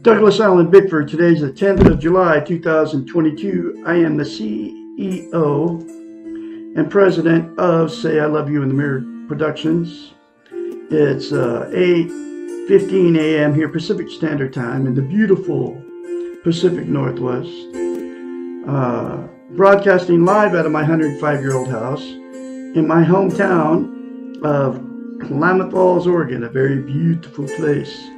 Douglas Allen Bickford. Today's the 10th of July, 2022. I am the CEO and president of Say I Love You in the Mirror Productions. It's 8:15 a.m. here Pacific Standard Time in the beautiful Pacific Northwest. Broadcasting live out of my 105-year-old house in my hometown of Klamath Falls, Oregon, a very beautiful place.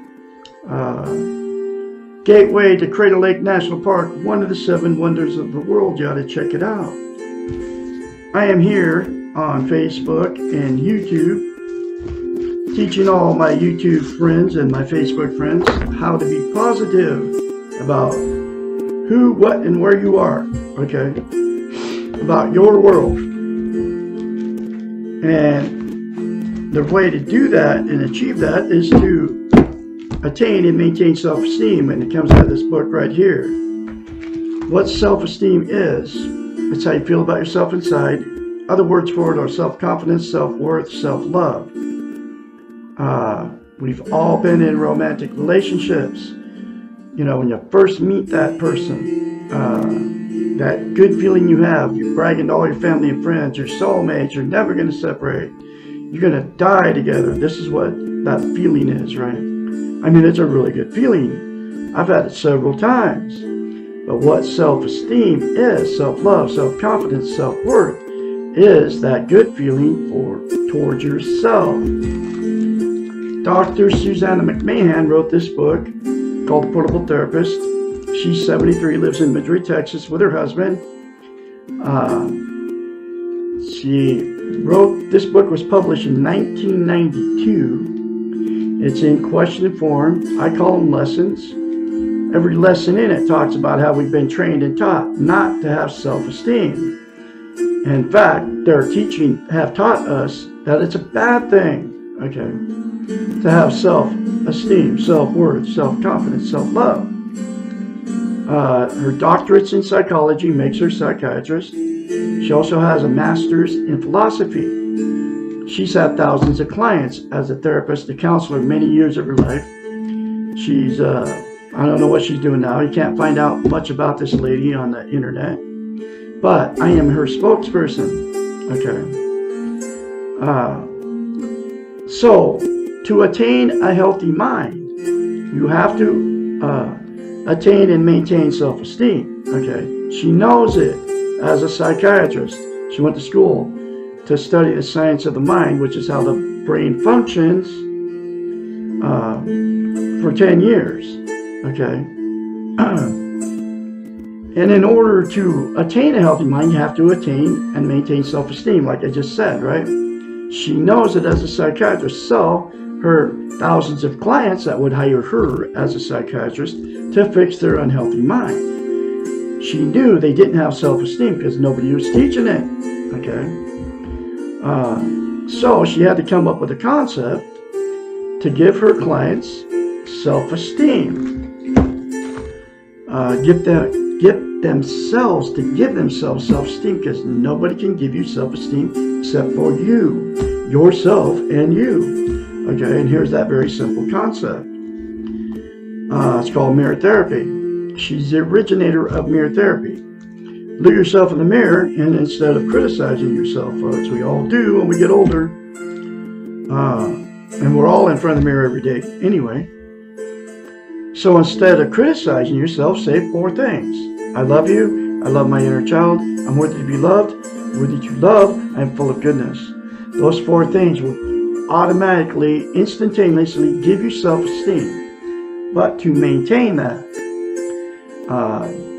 Gateway to Crater Lake National Park, one of the 7 wonders of the world. You ought to check it out. I am here on Facebook and YouTube, teaching all my YouTube friends and my Facebook friends how to be positive about who, what, and where you are, okay? About your world. And the way to do that and achieve that is to attain and maintain self-esteem, and it comes out of this book right here. What self-esteem is, it's how you feel about yourself inside. Other words for it are self-confidence, self-worth, self-love. We've all been in romantic relationships. You know, when you first meet that person, that good feeling you have, you're bragging to all your family and friends, your soulmates, you're never going to separate. You're going to die together. This is what that feeling is, right? I mean, it's a really good feeling. I've had it several times. But what self-esteem is, self-love, self-confidence, self-worth, is that good feeling towards yourself. Dr. Susanna McMahon wrote this book called The Portable Therapist. She's 73, lives in Madrid, Texas with her husband. She wrote, this book was published in 1992. It's in question form. I call them lessons. Every lesson in it talks about how we've been trained and taught not to have self-esteem. In fact, their teaching have taught us that it's a bad thing, okay, to have self-esteem, self-worth, self-confidence, self-love. Her doctorate's in psychology makes her a psychiatrist. She also has a master's in philosophy. She's had thousands of clients as a therapist, a counselor, many years of her life. She's, I don't know what she's doing now. You can't find out much about this lady on the internet. But I am her spokesperson. Okay. So, to attain a healthy mind, you have to attain and maintain self-esteem. Okay. She knows it as a psychiatrist. She went to school to study the science of the mind, which is how the brain functions, for 10 years, okay? And in order to attain a healthy mind, you have to attain and maintain self-esteem, like I just said, right? She knows it as a psychiatrist, so her thousands of clients that would hire her as a psychiatrist to fix their unhealthy mind. She knew they didn't have self-esteem because nobody was teaching it, okay? So she had to come up with a concept to give her clients self-esteem. Give themselves self-esteem, because nobody can give you self-esteem except for you, yourself and you. Okay, and here's that very simple concept. It's called mirror therapy. She's the originator of mirror therapy. Look yourself in the mirror, and instead of criticizing yourself, folks, we all do when we get older, and we're all in front of the mirror every day anyway. So instead of criticizing yourself, say 4 things. I love you. I love my inner child. I'm worthy to be loved. Worthy to love. I am full of goodness. Those 4 things will automatically, instantaneously give you self-esteem. But to maintain that,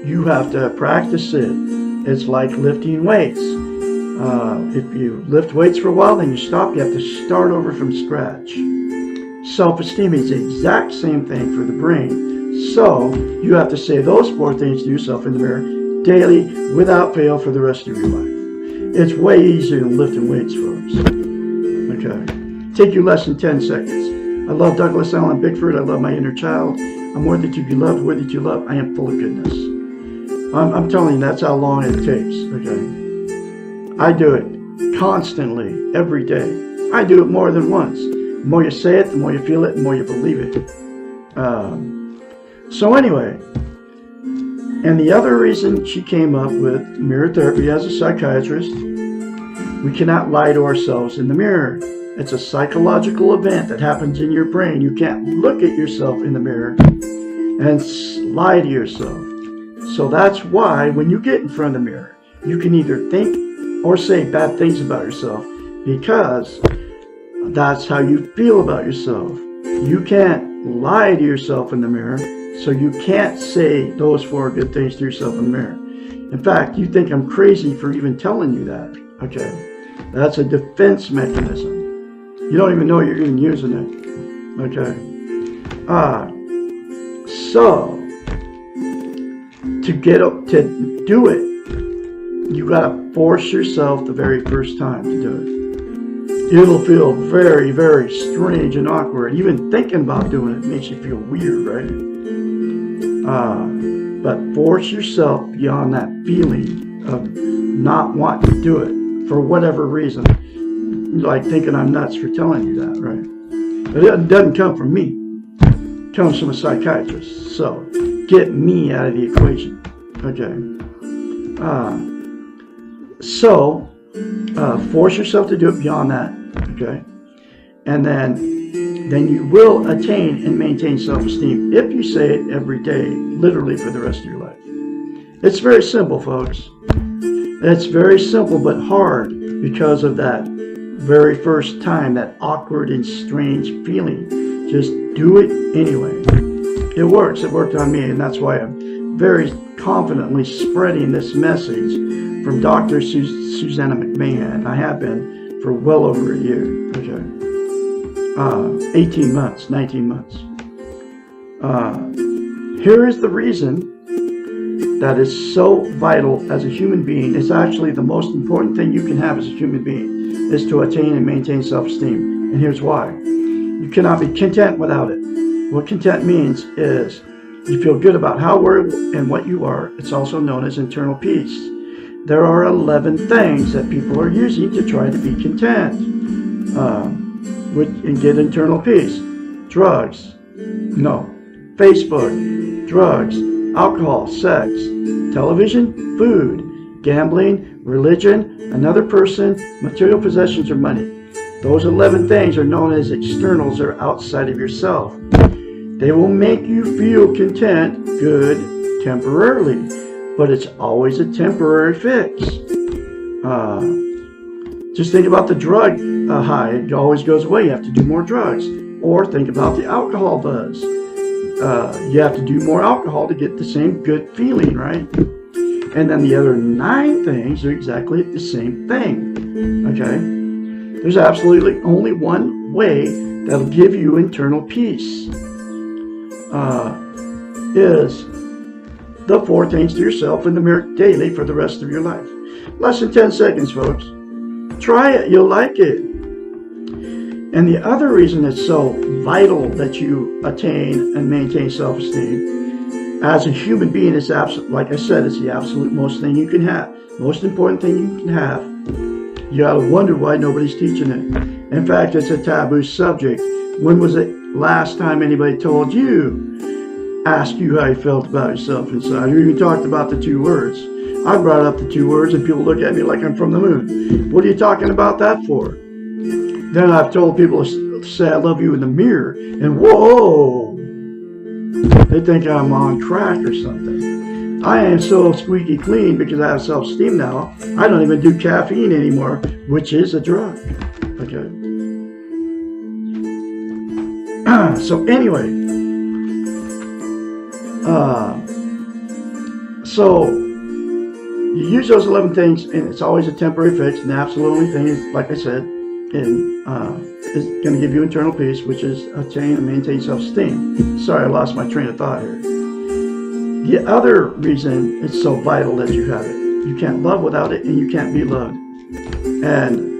you have to practice it. It's like lifting weights. If you lift weights for a while, then you stop. You have to start over from scratch. Self-esteem is the exact same thing for the brain. So you have to say those 4 things to yourself in the mirror daily, without fail, for the rest of your life. It's way easier than lifting weights, folks. Okay. Take you less than 10 seconds. I love Douglas Allen Bickford. I love my inner child. I'm worthy to be loved, worthy to love. I am full of goodness. I'm telling you, that's how long it takes, okay? I do it constantly, every day. I do it more than once. The more you say it, the more you feel it, the more you believe it. So anyway, and the other reason she came up with mirror therapy as a psychiatrist, we cannot lie to ourselves in the mirror. It's a psychological event that happens in your brain. You can't look at yourself in the mirror and lie to yourself. So that's why when you get in front of the mirror, you can either think or say bad things about yourself, because that's how you feel about yourself. You can't lie to yourself in the mirror, so you can't say those 4 good things to yourself in the mirror. In fact, you think I'm crazy for even telling you that. Okay, that's a defense mechanism. You don't even know you're even using it. Okay. So to do it, you gotta force yourself the very first time to do it. It'll feel very, very strange and awkward. Even thinking about doing it makes you feel weird, right? But force yourself beyond that feeling of not wanting to do it for whatever reason. Like thinking I'm nuts for telling you that, right? But it doesn't come from me. It comes from a psychiatrist. So get me out of the equation. Okay. Force yourself to do it beyond that. Okay. And then you will attain and maintain self-esteem if you say it every day, literally for the rest of your life. It's very simple, folks. It's very simple but hard because of that very first time, that awkward and strange feeling. Just do it anyway. It works. It worked on me, and that's why I'm very confidently spreading this message from Dr. Susanna McMahon. I have been for well over a year. Okay. 18 months, 19 months. Here is the reason that is so vital as a human being. It's actually the most important thing you can have as a human being, is to attain and maintain self-esteem. And here's why. You cannot be content without it. What content means is you feel good about how, where, and what you are. It's also known as internal peace. There are 11 things that people are using to try to be content and get internal peace. Drugs, no. Facebook, drugs, alcohol, sex, television, food, gambling, religion, another person, material possessions, or money. Those 11 things are known as externals, or outside of yourself. They will make you feel content, good, temporarily, but it's always a temporary fix. Just think about the drug high. It always goes away. You have to do more drugs. Or think about the alcohol buzz. You have to do more alcohol to get the same good feeling, right? And then the other 9 things are exactly the same thing. Okay? There's absolutely only one way that'll give you internal peace. Is the 4 things to yourself in the mirror daily for the rest of your life. Less than 10 seconds, folks. Try it. You'll like it. And the other reason it's so vital that you attain and maintain self-esteem as a human being is like I said, it's the absolute most thing you can have. Most important thing you can have. You gotta wonder why nobody's teaching it. In fact, it's a taboo subject. When was it last time anybody told you, asked you how you felt about yourself inside? You even talked about the 2 words. I brought up the 2 words and people look at me like I'm from the moon. What are you talking about that for? Then I've told people to say I love you in the mirror, and whoa, they think I'm on crack or something. I am so squeaky clean because I have self-esteem now. I don't even do caffeine anymore, which is a drug. Okay. So anyway, so you use those 11 things, and it's always a temporary fix. And the absolute only thing is, like I said, is going to give you internal peace, which is attain and maintain self-esteem. Sorry, I lost my train of thought here. The other reason it's so vital that you have it, you can't love without it, and you can't be loved. And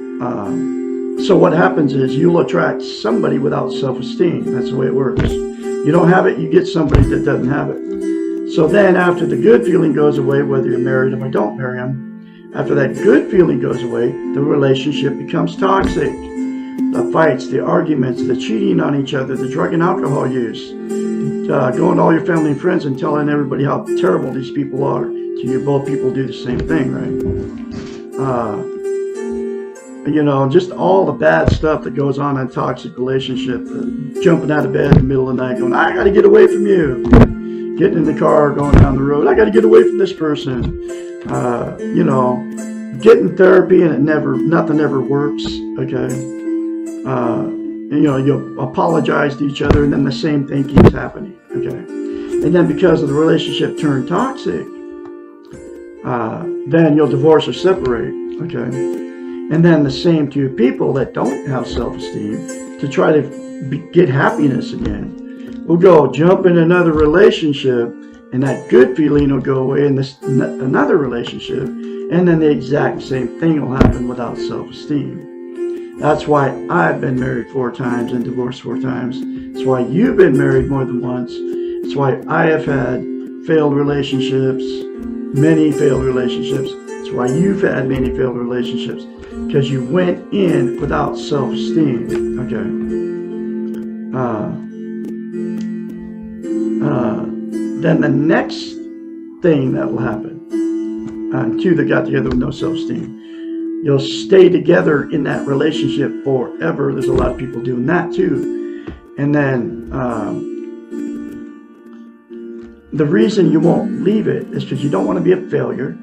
so what happens is you'll attract somebody without self-esteem. That's the way it works. You don't have it, you get somebody that doesn't have it. So then after the good feeling goes away, whether you marry them or don't marry them, after that good feeling goes away, the relationship becomes toxic. The fights, the arguments, the cheating on each other, the drug and alcohol use, going to all your family and friends and telling everybody how terrible these people are. So you both people do the same thing, right? You know, just all the bad stuff that goes on in a toxic relationship. Jumping out of bed in the middle of the night going, I got to get away from you. Getting in the car, going down the road, I got to get away from this person. You know, getting therapy and nothing ever works, okay? You know, you apologize to each other and then the same thing keeps happening, okay? And then because of the relationship turned toxic, then you'll divorce or separate, okay? And then the same two people that don't have self-esteem to try to get happiness again will go jump in another relationship, and that good feeling will go away in this another relationship, and then the exact same thing will happen without self-esteem. That's why I've been married 4 times and divorced 4 times. That's why you've been married more than once. That's why I have had failed relationships, many failed relationships. That's why you've had many failed relationships, because you went in without self-esteem, okay? Then the next thing that will happen, two that got together with no self-esteem, you'll stay together in that relationship forever. There's a lot of people doing that too. And then the reason you won't leave it is because you don't want to be a failure.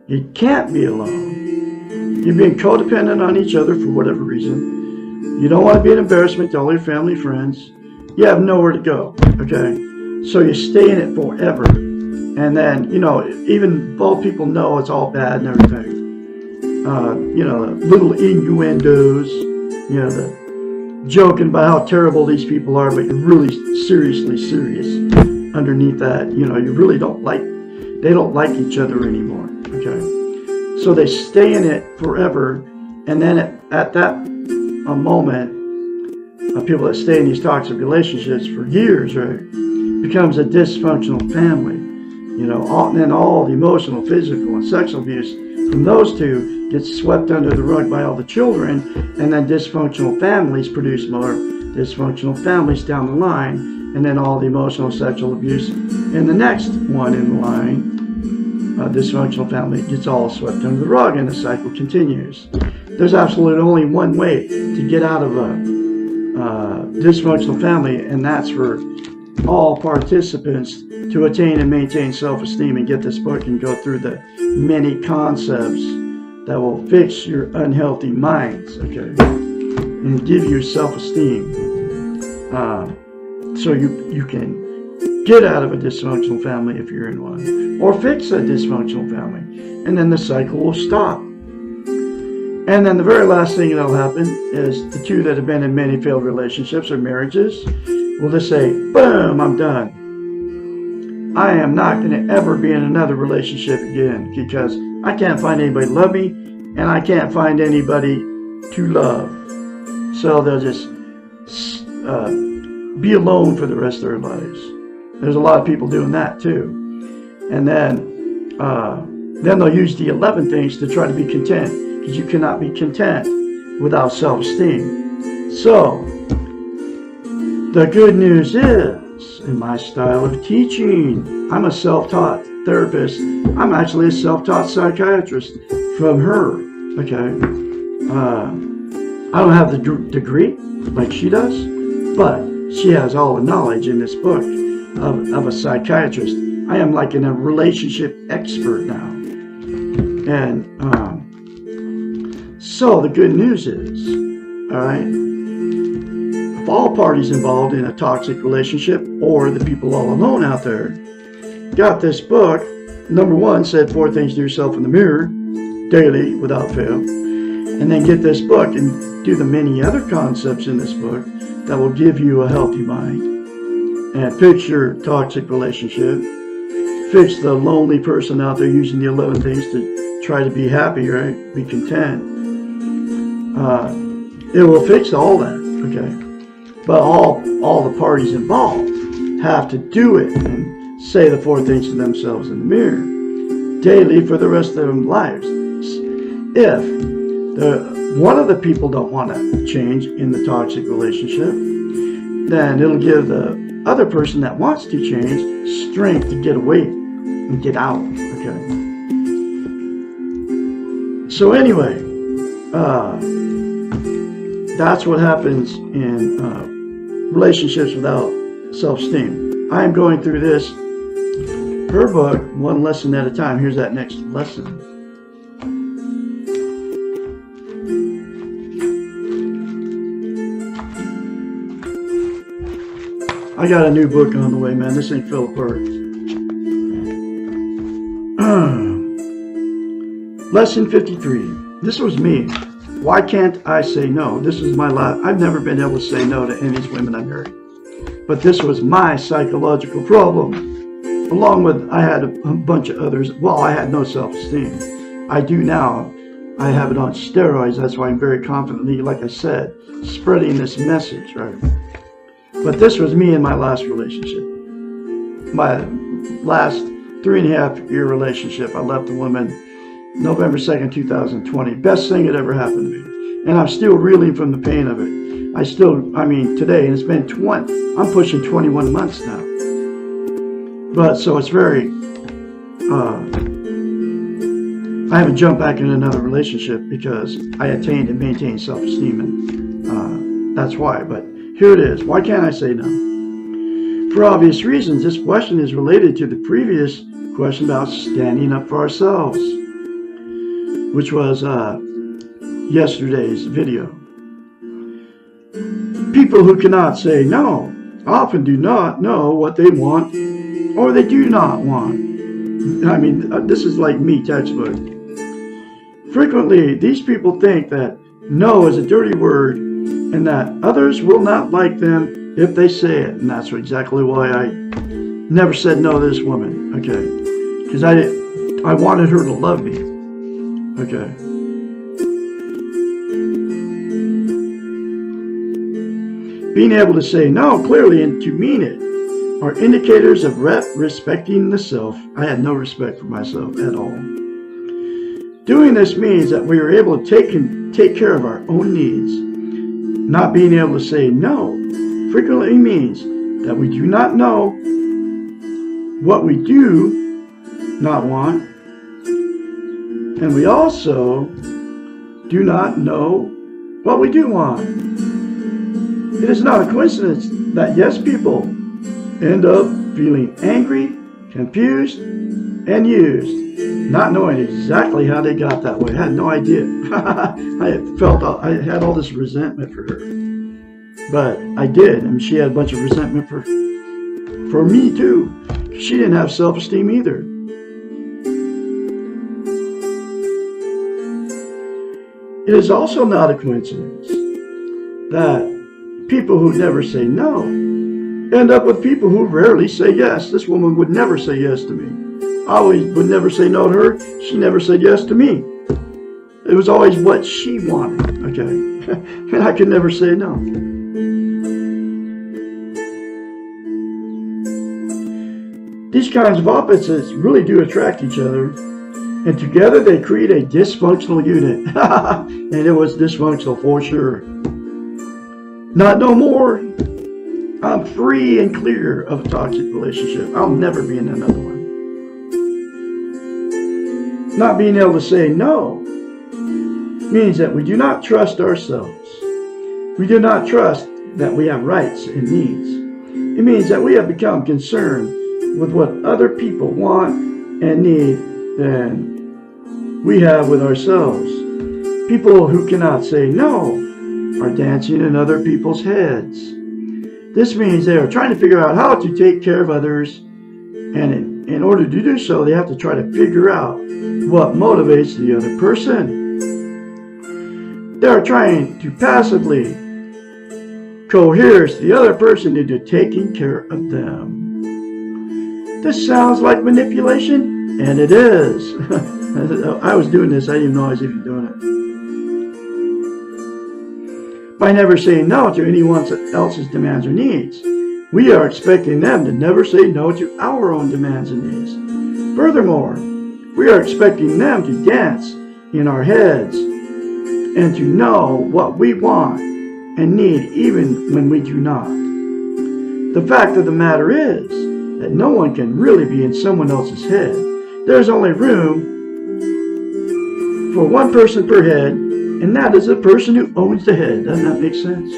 You can't be alone. You're being codependent on each other for whatever reason. You don't want to be an embarrassment to all your family and friends. You have nowhere to go, okay? So you stay in it forever. And then, you know, even both people know it's all bad and everything. You know, little innuendos, you know, the joking about how terrible these people are, but you're really seriously serious underneath that. You know, you really they don't like each other anymore, okay? So they stay in it forever, and then at that moment, people that stay in these toxic relationships for years, right, becomes a dysfunctional family. You know, and then all the emotional, physical, and sexual abuse from those two gets swept under the rug by all the children, and then dysfunctional families produce more dysfunctional families down the line, and then all the emotional, sexual abuse in the next one in the line. Dysfunctional family gets all swept under the rug, and the cycle continues. There's absolutely only one way to get out of a dysfunctional family, and that's for all participants to attain and maintain self-esteem and get this book and go through the many concepts that will fix your unhealthy minds, okay, and give you self-esteem, so you can get out of a dysfunctional family if you're in one, or fix a dysfunctional family, and then the cycle will stop. And then the very last thing that'll happen is the two that have been in many failed relationships or marriages will just say, boom, I'm done. I am not going to ever be in another relationship again because I can't find anybody to love me, and I can't find anybody to love. So they'll just be alone for the rest of their lives. There's a lot of people doing that too. And then they'll use the 11 things to try to be content, because you cannot be content without self-esteem. So the good news is, in my style of teaching, I'm a self-taught therapist. I'm actually a self-taught psychiatrist from her, okay? I don't have the degree like she does, but she has all the knowledge in this book of a psychiatrist. I am like a relationship expert now. And so the good news is, all right, if all parties involved in a toxic relationship, or the people all alone out there, got this book, number 1 said 4 things to yourself in the mirror daily without fail, and then get this book and do the many other concepts in this book that will give you a healthy mind, and fix your toxic relationship, fix the lonely person out there using the 11 things to try to be happy, right? Be content. It will fix all that, okay? But all the parties involved have to do it and say the 4 things to themselves in the mirror daily for the rest of their lives. If one of the people don't want to change in the toxic relationship, then it'll give the other person that wants to change strength to get away and get out. Okay. So anyway, that's what happens in relationships without self-esteem. I am going through this, her book, one lesson at a time. Here's that next lesson. I got a new book on the way, man. This ain't fell apart. Lesson 53. This was me. Why can't I say no? This was my life. I've never been able to say no to any of these women I married. But this was my psychological problem. Along with, I had a bunch of others. Well, I had no self-esteem. I do now. I have it on steroids. That's why I'm very confidently, like I said, spreading this message, right? But this was me in my last relationship. My last 3.5-year relationship. I left a woman November 2nd, 2020. Best thing that ever happened to me. And I'm still reeling from the pain of it. Today, and it's been I'm pushing 21 months now. But so it's very, I haven't jumped back in another relationship because I attained and maintained self-esteem, and that's why. But here it is. Why can't I say no? For obvious reasons. This question is related to the previous question about standing up for ourselves, which was yesterday's video. People who cannot say no often do not know what they want or they do not want. I mean, this is like me, textbook. Frequently, these people think that no is a dirty word and that others will not like them if they say it. And that's exactly why I never said no to this woman, okay? Because I wanted her to love me, okay? Being able to say no clearly and to mean it are indicators of respecting the self. I had no respect for myself at all. Doing this means that we are able to take care of our own needs. Not being able to say no frequently means that we do not know what we do not want, and we also do not know what we do want. It is not a coincidence that yes, people end up feeling angry, confused, and used, not knowing exactly how they got that way. I had no idea. I had all this resentment for her, but I did. I mean, she had a bunch of resentment for me too. She didn't have self-esteem either. It is also not a coincidence that people who never say no end up with people who rarely say yes. This woman would never say yes to me. I always would never say no to her. She never said yes to me. It was always what she wanted, okay? And I could never say no. These kinds of opposites really do attract each other, and together they create a dysfunctional unit. And it was dysfunctional for sure. Not no more. I'm free and clear of a toxic relationship. I'll never be in another one. Not being able to say no means that we do not trust ourselves. We do not trust that we have rights and needs. It means that we have become concerned with what other people want and need than we have with ourselves. People who cannot say no are dancing in other people's heads. This means they are trying to figure out how to take care of others, and in order to do so, they have to try to figure out what motivates the other person. They are trying to passively coerce the other person into taking care of them. This sounds like manipulation, and it is. I was doing this, I didn't even know I was even doing it. By never saying no to anyone else's demands or needs, we are expecting them to never say no to our own demands and needs. Furthermore, we are expecting them to dance in our heads and to know what we want and need even when we do not. The fact of the matter is that no one can really be in someone else's head. There's only room for one person per head, and that is the person who owns the head. Doesn't that make sense?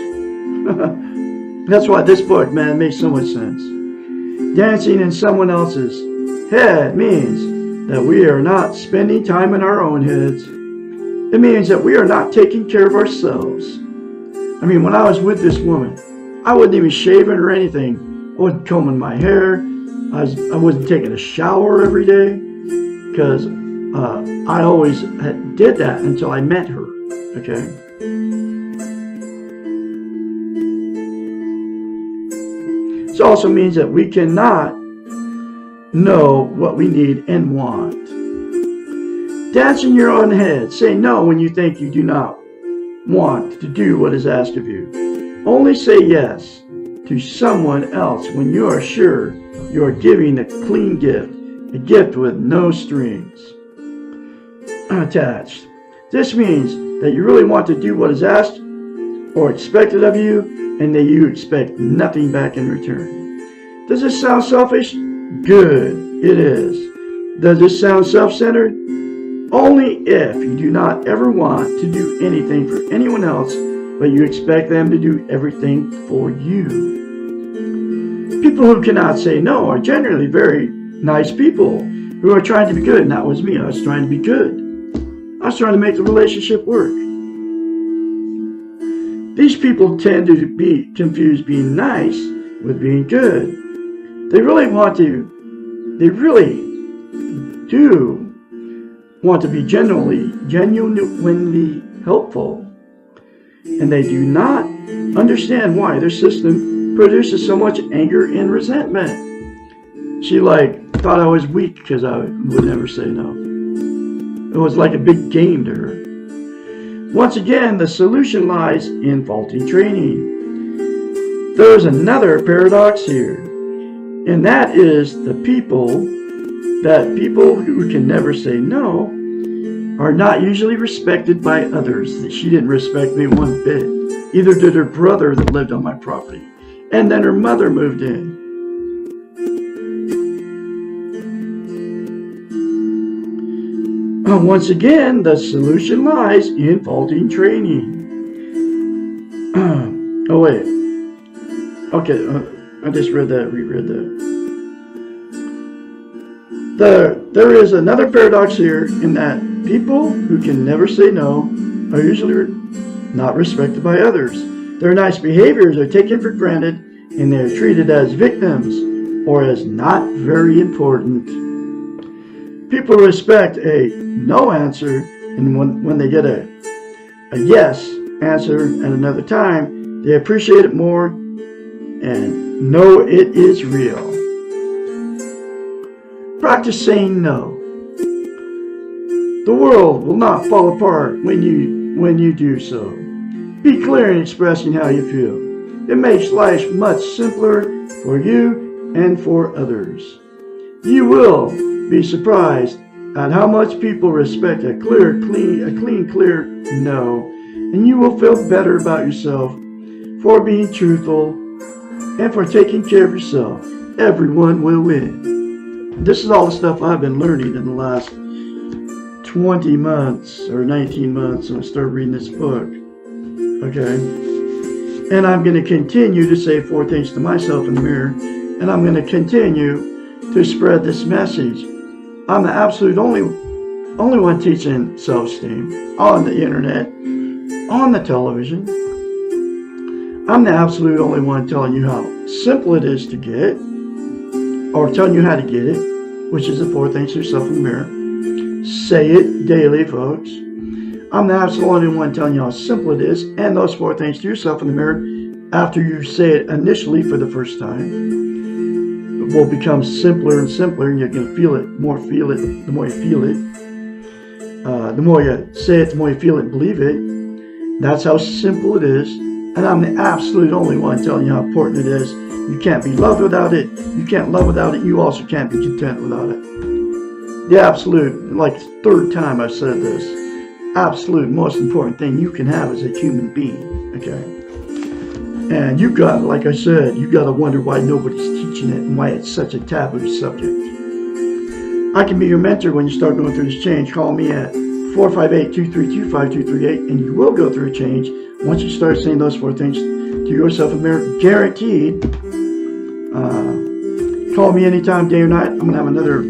That's why this book, man, makes so much sense. Dancing in someone else's head means that we are not spending time in our own heads. It means that we are not taking care of ourselves. I mean, when I was with this woman, I wasn't even shaving or anything. I wasn't combing my hair. I wasn't taking a shower every day, because I always did that until I met her. Okay. This also means that we cannot know what we need and want. Dance in your own head. Say no when you think you do not want to do what is asked of you. Only say yes to someone else when you are sure you are giving a clean gift, a gift with no strings attached. This means that you really want to do what is asked or expected of you, and that you expect nothing back in return. Does this sound selfish? Good, it is. Does this sound self-centered? Only if you do not ever want to do anything for anyone else, but you expect them to do everything for you. People who cannot say no are generally very nice people who are trying to be good. And that was me. I was trying to be good. I was trying to make the relationship work. These people tend to be confused being nice with being good. They really do want to be genuinely helpful. And they do not understand why their system produces so much anger and resentment. She thought I was weak because I would never say no. It was like a big game to her. Once again, the solution lies in faulty training. There's another paradox here, and that is people who can never say no are not usually respected by others. She didn't respect me one bit. Either did her brother that lived on my property. And then her mother moved in. Once again, the solution lies in faulty training. Oh, wait. Okay, I just reread that. There is another paradox here in that people who can never say no are usually not respected by others. Their nice behaviors are taken for granted, and they are treated as victims or as not very important. People respect a no answer, and when they get a yes answer at another time, they appreciate it more and know it is real. Practice saying no. The world will not fall apart when you do so. Be clear in expressing how you feel. It makes life much simpler for you and for others. You will be surprised at how much people respect a clear no, and you will feel better about yourself for being truthful and for taking care of yourself. Everyone will win. This is all the stuff I've been learning in the last 20 months or 19 months when I started reading this book. Okay? And I'm going to continue to say 4 things to myself in the mirror, and I'm going to continue to spread this message. I'm the absolute only one teaching self-esteem on the internet, on the television. I'm the absolute only one telling you how simple it is to get, or telling you how to get it, which is the 4 things to yourself in the mirror. Say it daily, folks. I'm the absolute only one telling you how simple it is, and those 4 things to yourself in the mirror after you say it initially for the first time. It will become simpler and simpler, and you're going to feel it the more you feel it. The more you say it, the more you feel it and believe it. That's how simple it is. And I'm the absolute only one telling you how important it is. You can't be loved without it. You can't love without it. You also can't be content without it. The absolute, 3rd time I've said this, absolute most important thing you can have as a human being. Okay? And you got, like I said, you got to wonder why nobody's teaching it and why it's such a taboo subject. I can be your mentor when you start going through this change. Call me at 458-232-5238 and you will go through a change once you start saying those 4 things to yourself. Guaranteed. Call me anytime, day or night. I'm going to have another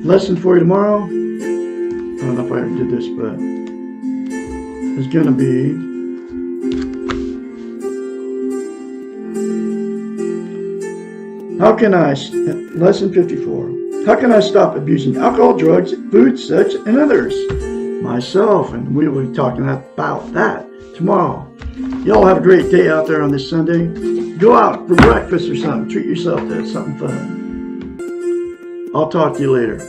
lesson for you tomorrow. I don't know if I already did this, but it's going to be lesson 54. How can I stop abusing alcohol, drugs, food, sex, and others? Myself, and we will be talking about that tomorrow. Y'all have a great day out there on this Sunday. Go out for breakfast or something. Treat yourself to something fun. I'll talk to you later.